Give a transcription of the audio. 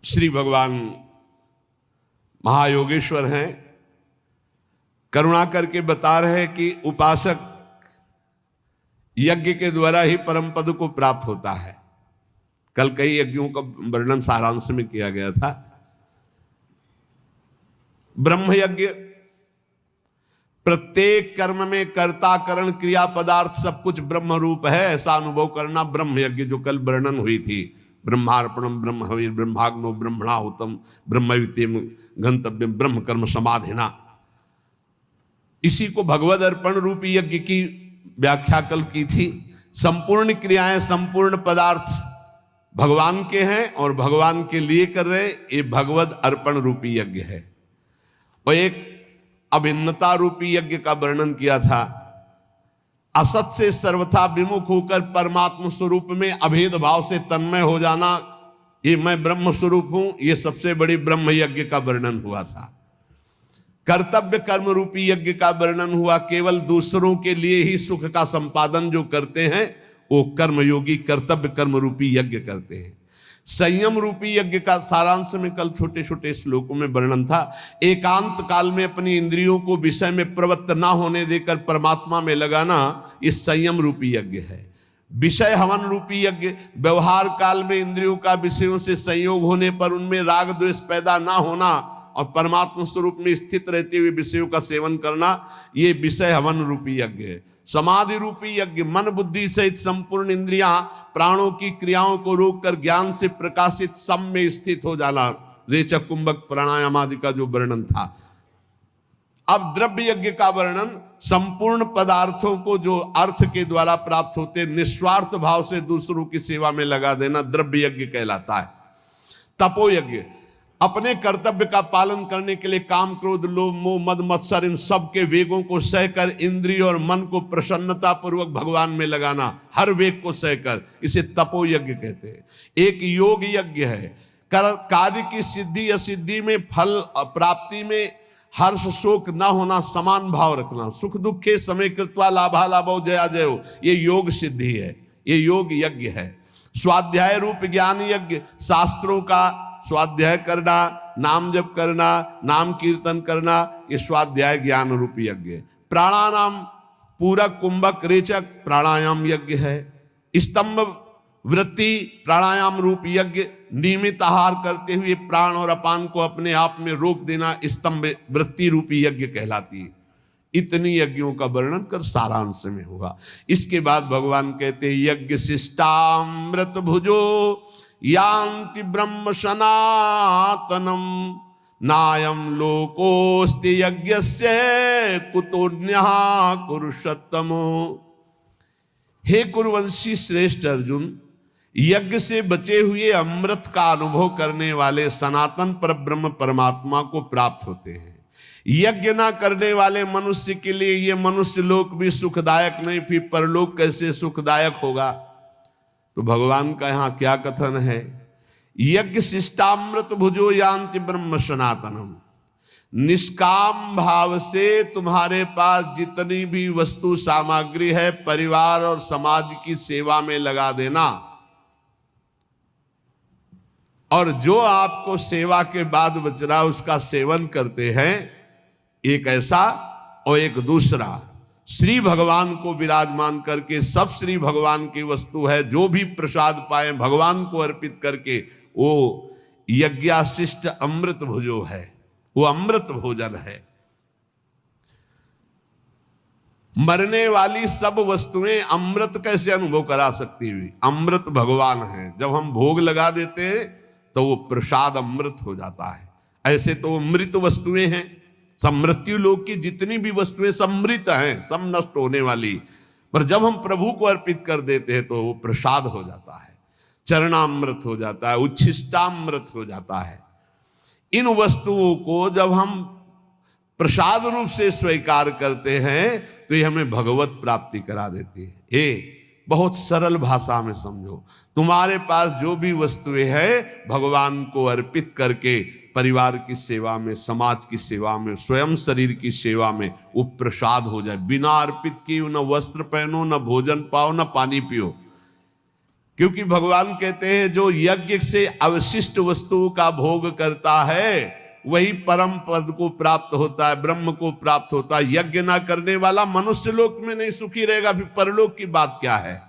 श्री भगवान महायोगेश्वर हैं, करुणा करके बता रहे कि उपासक यज्ञ के द्वारा ही परम पद को प्राप्त होता है। कल कई यज्ञों का वर्णन सारांश में किया गया था। ब्रह्म यज्ञ, प्रत्येक कर्म में कर्ता करण क्रिया पदार्थ सब कुछ ब्रह्म रूप है, ऐसा अनुभव करना ब्रह्म यज्ञ, जो कल वर्णन हुई थी। ब्रह्मार्पणम ब्रह्म हविर् ब्रह्माग्नो ब्रह्मणाहुतम ब्रह्मविद्यम गंतव्यम ब्रह्म कर्म समाधिना। इसी को भगवद अर्पण रूपी यज्ञ की व्याख्या कल की थी। संपूर्ण क्रियाएं, संपूर्ण पदार्थ भगवान के हैं और भगवान के लिए कर रहे, ये भगवद अर्पण रूपी यज्ञ है। और एक अभिन्नता रूपी यज्ञ का वर्णन किया था। असत से सर्वथा विमुख होकर परमात्म स्वरूप में अभेद भाव से तन्मय हो जाना, ये मैं ब्रह्म स्वरूप हूं, ये सबसे बड़ी ब्रह्म यज्ञ का वर्णन हुआ था। कर्तव्य कर्म रूपी यज्ञ का वर्णन हुआ। केवल दूसरों के लिए ही सुख का संपादन जो करते हैं वो कर्मयोगी कर्तव्य कर्म रूपी यज्ञ करते हैं। संयम रूपी यज्ञ का सारांश में कल छोटे छोटे श्लोकों में वर्णन था। एकांत काल में अपनी इंद्रियों को विषय में प्रवृत्त ना होने देकर परमात्मा में लगाना, ये संयम रूपी यज्ञ है। विषय हवन रूपी यज्ञ, व्यवहार काल में इंद्रियों का विषयों से संयोग होने पर उनमें राग द्वेष पैदा ना होना और परमात्मा स्वरूप में स्थित रहते हुए विषयों का सेवन करना, ये विषय हवन रूपी यज्ञ है। समाधि रूपी यज्ञ, मन बुद्धि सहित संपूर्ण इंद्रियां प्राणों की क्रियाओं को रोककर ज्ञान से प्रकाशित सम में स्थित हो जाना, रेचक कुंभक प्राणायाम आदि का जो वर्णन था। अब द्रव्य यज्ञ का वर्णन, संपूर्ण पदार्थों को जो अर्थ के द्वारा प्राप्त होते निस्वार्थ भाव से दूसरों की सेवा में लगा देना द्रव्य यज्ञ कहलाता है। तपो यज्ञ, अपने कर्तव्य का पालन करने के लिए काम क्रोध लोभ मोह मद मत्सर इन सब के वेगों को सहकर इंद्रिय और मन को प्रसन्नता पूर्वक भगवान में लगाना, हर वेग को सहकर, इसे तपो यज्ञ कहते हैं। एक योग यज्ञ है, कार्य की सिद्धि असिद्धि में फल प्राप्ति में हर्ष शोक न होना, समान भाव रखना, सुख दुखे समय कृत्वा लाभा लाभो जया जयो, ये योग सिद्धि है, ये योग यज्ञ है। स्वाध्याय रूप ज्ञान यज्ञ, शास्त्रों का स्वाध्याय करना, नाम जप करना, नाम कीर्तन करना, ये स्वाध्याय ज्ञान रूपी यज्ञ है। प्राणायाम पूरक कुंभक रेचक प्राणायाम यज्ञ है। स्तंभ वृत्ति प्राणायाम रूप यज्ञ, नियमित आहार करते हुए प्राण और अपान को अपने आप में रोक देना स्तंभ वृत्ति रूपी यज्ञ कहलाती है। इतनी यज्ञों का वर्णन कर सारांश में होगा। इसके बाद भगवान कहते हैं यज्ञ शिष्टामृत भुजो यान्ति ब्रह्म सनातनम नायम लोकोस्ति यज्ञस्य कुतोन्यः कुरुषोत्तमो। हे कुरुवंशी श्रेष्ठ अर्जुन, यज्ञ से बचे हुए अमृत का अनुभव करने वाले सनातन पर ब्रह्म परमात्मा को प्राप्त होते हैं। यज्ञ ना करने वाले मनुष्य के लिए ये मनुष्य लोक भी सुखदायक नहीं, फिर परलोक कैसे सुखदायक होगा। तो भगवान का यहां क्या कथन है, यज्ञ शिष्टामृत भुजो यान्ति ब्रह्म सनातनम। निष्काम भाव से तुम्हारे पास जितनी भी वस्तु सामग्री है परिवार और समाज की सेवा में लगा देना, और जो आपको सेवा के बाद बच रहा उसका सेवन करते हैं, एक ऐसा और एक दूसरा। श्री भगवान को विराजमान करके, सब श्री भगवान की वस्तु है, जो भी प्रसाद पाए भगवान को अर्पित करके, वो यज्ञाशिष्ट अमृत भुजो है, वो अमृत भोजन है। मरने वाली सब वस्तुएं अमृत कैसे अनुभव करा सकती हुई, अमृत भगवान है। जब हम भोग लगा देते हैं तो वो प्रसाद अमृत हो जाता है। ऐसे तो अमृत वस्तुएं हैं, सब मृत्यु लोक की जितनी भी वस्तुएं सब मृत हैं, सब नष्ट होने वाली, पर जब हम प्रभु को अर्पित कर देते हैं तो वो प्रसाद हो जाता है, चरणामृत हो जाता है, उच्छिष्टामृत हो जाता है। इन वस्तुओं को जब हम प्रसाद रूप से स्वीकार करते हैं तो ये हमें भगवत प्राप्ति करा देती है। ये बहुत सरल भाषा में समझो, तुम्हारे पास जो भी वस्तुएं हैं भगवान को अर्पित करके परिवार की सेवा में, समाज की सेवा में, स्वयं शरीर की सेवा में वो प्रसाद हो जाए। बिना अर्पित किए न वस्त्र पहनो, न भोजन पाओ, न पानी पियो। क्योंकि भगवान कहते हैं जो यज्ञ से अवशिष्ट वस्तुओं का भोग करता है वही परम पद को प्राप्त होता है, ब्रह्म को प्राप्त होता है। यज्ञ ना करने वाला मनुष्य लोक में नहीं सुखी रहेगा, फिर परलोक की बात क्या है।